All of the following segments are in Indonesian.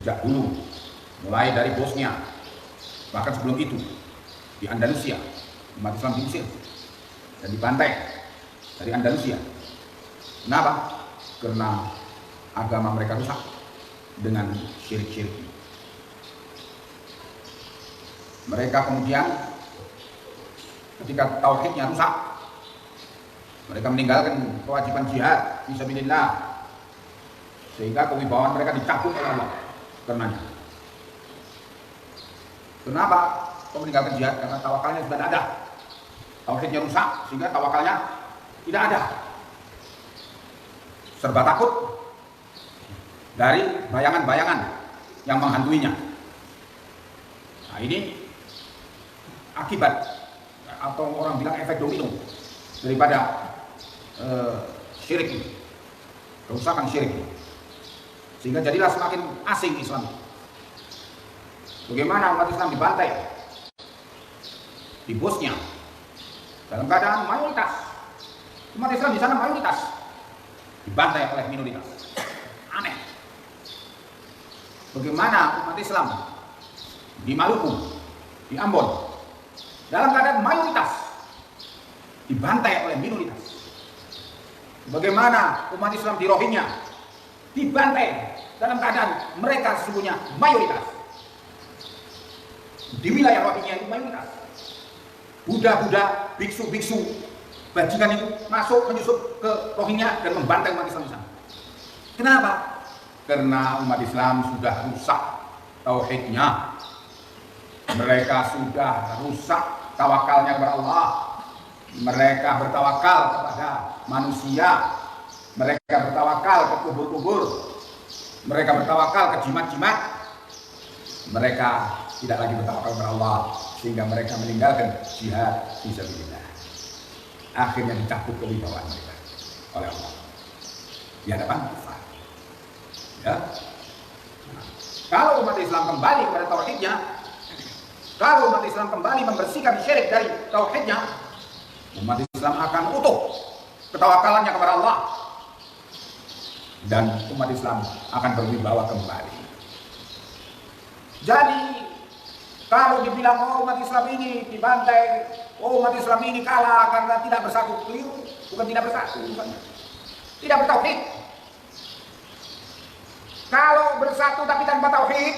Sejak dulu, mulai dari Bosnia, bahkan sebelum itu di Andalusia, umat Islam diusir dan dibantai dari Andalusia. Kenapa? Karena agama mereka rusak dengan syirik-syirik. Mereka kemudian ketika tauhidnya rusak, mereka meninggalkan kewajiban jihad fisabilillah, sehingga kewibawaan mereka dicabut oleh Allah karenanya. Kenapa kau meninggalkan jihad? Karena tawakalnya sudah tidak ada. Tauhidnya rusak sehingga tawakalnya tidak ada. Serba takut dari bayangan-bayangan yang menghantuinya. Nah, ini akibat atau orang bilang efek domino daripada syirik ini, kerusakan syirik ini. Sehingga jadilah semakin asing Islam. Bagaimana umat Islam dibantai di Bosnia dalam keadaan mayoritas. Umat Islam di sana mayoritas, dibantai oleh minoritas. Aneh. Bagaimana umat Islam di Maluku, di Ambon, dalam keadaan mayoritas, dibantai oleh minoritas. Bagaimana umat Islam di Rohingya dibantai dalam keadaan mereka sesungguhnya mayoritas. Di wilayah Rohingya itu mayoritas. Buddha-buddha, biksu-biksu, bajingan itu masuk menyusup ke Rohingya dan membantai umat Islam di sana. Kenapa? Karena umat Islam sudah rusak tauhidnya. Mereka sudah rusak tawakalnya kepada Allah. Mereka bertawakal kepada manusia. Mereka bertawakal ke kubur-kubur. Mereka bertawakal ke jimat-jimat. Mereka tidak lagi bertawakal kepada Allah, sehingga mereka meninggalkan jihad fisabilillah. Akhirnya dicabut kewibawaan mereka oleh Allah di hadapan kufar. Ya. Nah, kalau umat Islam kembali kepada tauhidnya, kalau umat Islam kembali membersihkan syirik dari tauhidnya, umat Islam akan utuh ketawakalannya kepada Allah, dan umat Islam akan berwibawa kembali. Jadi kalau dibilang oh umat Islam ini dibantai, oh umat Islam ini kalah karena tidak bersatu, keliru. Bukan tidak bersatu, bukan. Tidak bertauhid. Kalau bersatu tapi tanpa tauhid,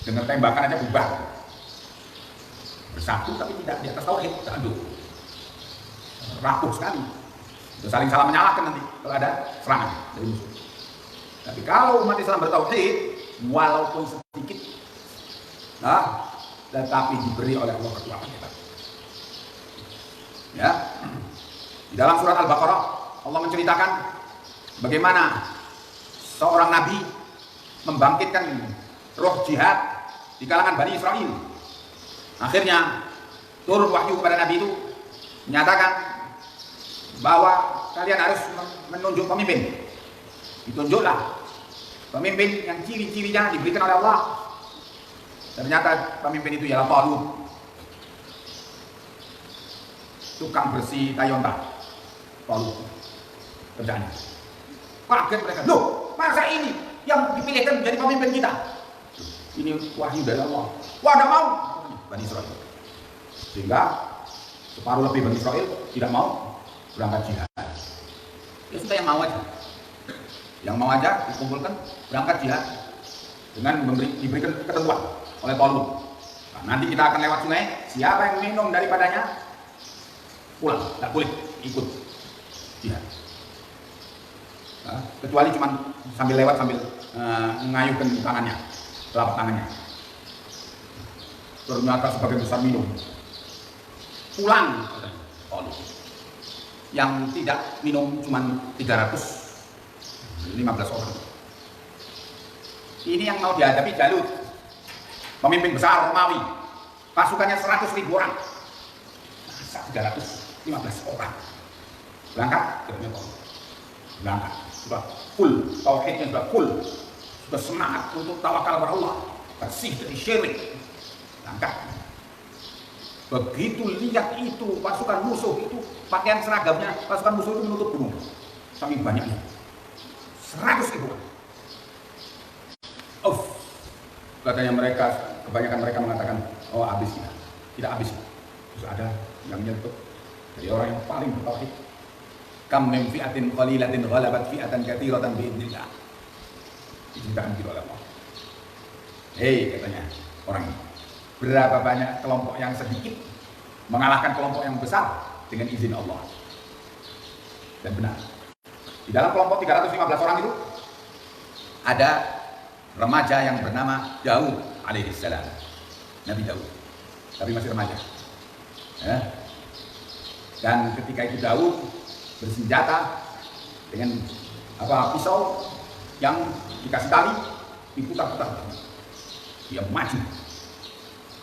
dengan tembakan aja bubar. Bersatu tapi tidak di atas tauhid, aduh, rapuh sekali. Sudah saling salah menyalahkan nanti kalau ada serangan dari musuh. Tapi kalau umat Islam bertauhid, walaupun sedikit, nah, tetapi diberi oleh Allah kekuatan hebat. Ya, di dalam surat Al-Baqarah Allah menceritakan bagaimana seorang nabi membangkitkan roh jihad di kalangan Bani Israel. Akhirnya turun wahyu kepada nabi itu menyatakan bahwa kalian harus menunjuk pemimpin. Ditunjuklah pemimpin yang ciri-cirinya diberikan oleh Allah. Ternyata pemimpin itu ialah Talut, tukang bersih tayonta. Talut kerjaannya. Kaget mereka, loh masa ini yang dipilihkan menjadi pemimpin kita? Ini wahyu dari Allah. Wah, tidak mau Bani Israel. Sehingga separuh lebih Bani Israel tidak mau berangkat jihad. Ya sudah, yang mau aja. Yang mau aja dikumpulkan berangkat jihad dengan diberikan ketentuan oleh Talut. Nah, nanti kita akan lewat sungai, siapa yang minum daripadanya pulang, tidak boleh ikut jihad. Nah, kecuali cuma sambil lewat sambil mengayuhkan tangannya, telapak tangannya. Ternyata sebagian besar minum, pulang. Talut. Yang tidak minum cuma 315 orang. Ini yang mau dihadapi Jalut, pemimpin besar Romawi, pasukannya 100.000 orang. Masa 315 orang berangkat? Berangkat, sudah full, tauhidnya sudah full, sudah semangat untuk tawakal kepada Allah, bersih dari syirik. Berangkat. Begitu lihat itu pasukan musuh itu, pakaian seragamnya pasukan musuh itu menutup gunung, saking banyaknya, 100.000 orang. katanya mereka, kebanyakan mereka mengatakan, oh habis kita, tidak habis. Terus ada yang nyentuh dari orang yang paling bertauhid. Kam min fi'atin qalilatin ghalabat fi'atan katsiratan biidznillah. Diceritakan gitu oleh Allah. Hei, katanya orang ini, berapa banyak kelompok yang sedikit mengalahkan kelompok yang besar dengan izin Allah. Dan benar, di dalam kelompok 315 orang itu ada remaja yang bernama Daud alaihissalam, Nabi Daud, tapi masih remaja. Ya. Dan ketika itu Daud bersenjata dengan pisau yang dikasih tali, diputar-putar, dia maju,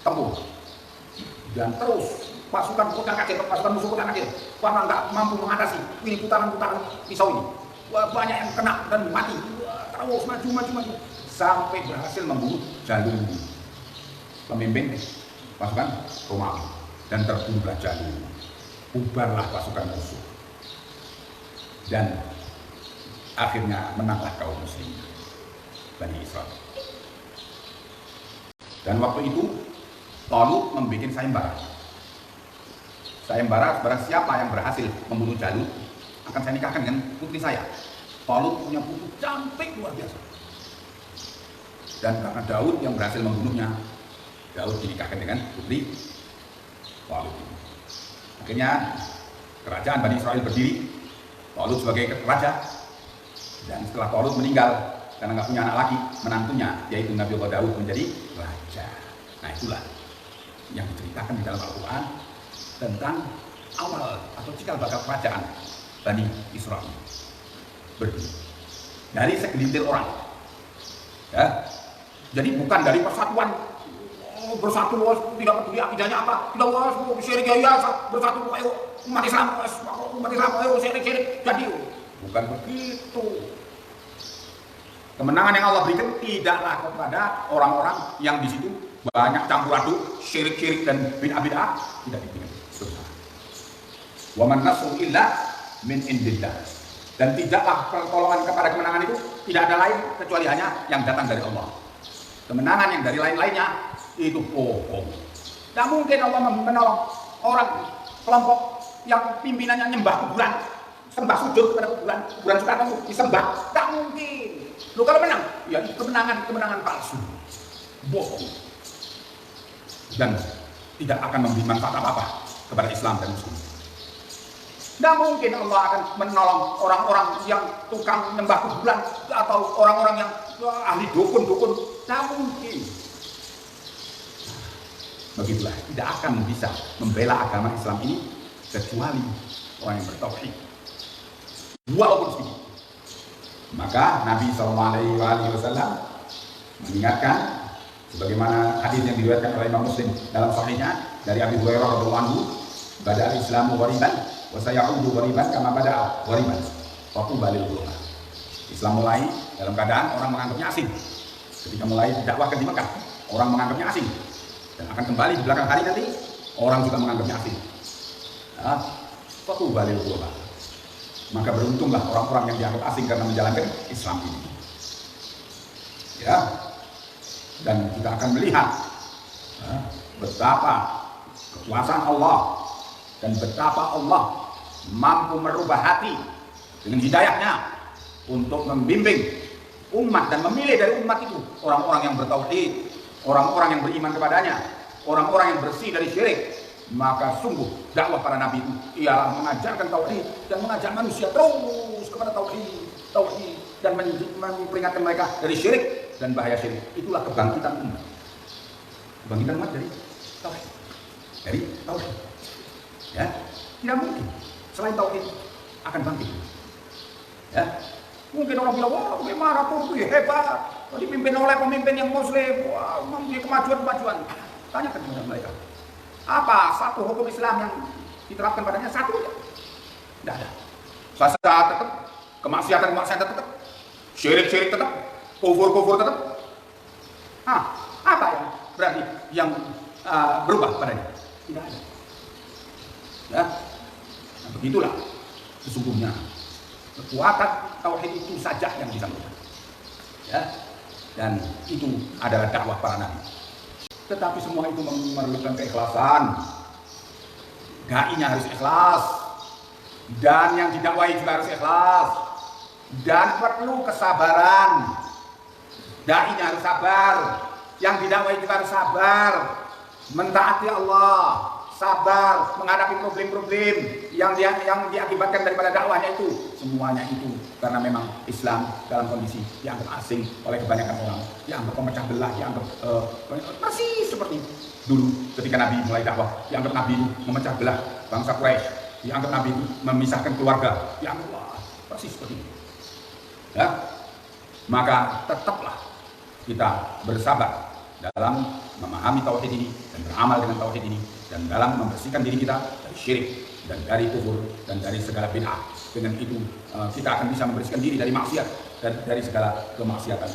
tempuh, dan terus pasukan kaget, pasukan musuh kaget, karena nggak mampu mengatasi ini putaran-putaran pisau ini. Wah, banyak yang kena dan mati. Wah, terus maju sampai berhasil membunuh Jalul, pemimpin pasukan Romawi, dan terbunuhlah Jalul. Bubarlah pasukan musuh, dan akhirnya menanglah kaum muslimin Bani Israel. Dan waktu itu Talut membuat sayembara barang siapa yang berhasil membunuh Jalut akan saya nikahkan dengan putri saya. Talut punya putri cantik luar biasa, dan karena Daud yang berhasil membunuhnya, Daud dinikahkan dengan putri Talut. Akhirnya kerajaan Bani Israel berdiri, Talut sebagai raja. Dan setelah Talut meninggal karena nggak punya anak lagi, menantunya yaitu Nabi Allah Daud menjadi raja. Nah, itulah yang diceritakan di dalam Al-Quran tentang awal atau cikal bakal kerajaan Bani Israel berdiri dari segelintir orang. Ya. Jadi bukan dari persatuan bersatu, tidak peduli akidahnya apa, tidak syirik ya bersatu, ayo umat Islam, ayo syirik jadi, bukan begitu. Kemenangan yang Allah berikan tidaklah kepada orang-orang yang di situ banyak campur aduk, syirik dan bid'ah, tidak diberikan. Wa man nasru illa min indillah. Dan tidaklah pertolongan kepada kemenangan itu tidak ada lain kecuali hanya yang datang dari Allah. Kemenangan yang dari lain-lainnya itu bohong. Tidak mungkin Allah menolong orang kelompok yang pimpinannya nyembah kuburan, sembah sujud kepada kuburan Soekarno disembah. Tidak mungkin. Lu kalau menang, ya itu kemenangan palsu, bohong, dan tidak akan memberi manfaat apa-apa kepada Islam dan Muslim. Tidak mungkin Allah akan menolong orang-orang yang tukang nyembah kuburan atau orang-orang yang ahli dukun. Tidak mungkin. Begitulah, tidak akan bisa membela agama Islam ini kecuali orang yang bertauhid, walaupun sedikit. Maka Nabi SAW mengingatkan, sebagaimana hadis yang diriwayatkan oleh Imam Muslim dalam sahihnya dari Abi Hurairah radhiyallahu anhu, "Bada al-Islamu ghariban wa sayaudu ghariban kama bada'a ghariban wa tubalil ghuraba." Islam mulai dalam keadaan orang menganggapnya asing. Ketika mulai didakwahkan di Mekah, orang menganggapnya asing, dan akan kembali di belakang hari nanti orang juga menganggapnya asing. Wa tubalil ghuraba. Maka beruntunglah orang-orang yang dianggap asing karena menjalankan Islam ini. Ya, dan kita akan melihat betapa kekuasaan Allah dan betapa Allah mampu merubah hati dengan hidayahnya untuk membimbing umat dan memilih dari umat itu orang-orang yang bertauhid, orang-orang yang beriman kepadanya, orang-orang yang bersih dari syirik. Maka sungguh dakwah para nabi itu ialah mengajarkan tauhid dan mengajak manusia terus kepada tauhid dan memperingatkan mereka dari syirik dan bahaya syirik. Itulah kebangkitan umat. Kebangkitan umat dari tauhid. Ya, tidak mungkin selain tauhid akan bangkit. Ya, mungkin orang bilang, wah bagaimana Turki hebat, dipimpin oleh pemimpin yang Muslim, wah mempunyai kemajuan. Tanyakan kepada mereka. Apa satu hukum Islam yang diterapkan padanya? Satu aja. Tidak ada. Sasa tetap, kemaksiatan tetap, syirik tetap, kufur tetap. Apa yang berarti yang berubah padanya? Tidak ada. Ya, nah, begitulah sesungguhnya kekuatan tauhid itu saja yang bisa berubah. Ya, dan itu adalah dakwah para nabi. Tetapi semua itu memerlukan keikhlasan. Dai-nya harus ikhlas, dan yang didakwai juga harus ikhlas, dan perlu kesabaran. Dai-nya harus sabar, yang didakwai juga harus sabar, mentaati Allah, sabar menghadapi problem-problem yang diakibatkan daripada dakwahnya itu. Semuanya itu karena memang Islam dalam kondisi dianggap asing oleh kebanyakan orang, dianggap pemecah belah, dianggap persis seperti dulu ketika Nabi mulai dakwah, dianggap Nabi itu memecah belah bangsa Quraisy, dianggap Nabi itu memisahkan keluarga, dianggap persis seperti itu. Ya, maka tetaplah kita bersabar dalam memahami tauhid ini dan beramal dengan tauhid ini, dan dalam membersihkan diri kita dari syirik dan dari kufur dan dari segala bid'ah. Dengan itu kita akan bisa membersihkan diri dari maksiat dan dari segala kemaksiatan.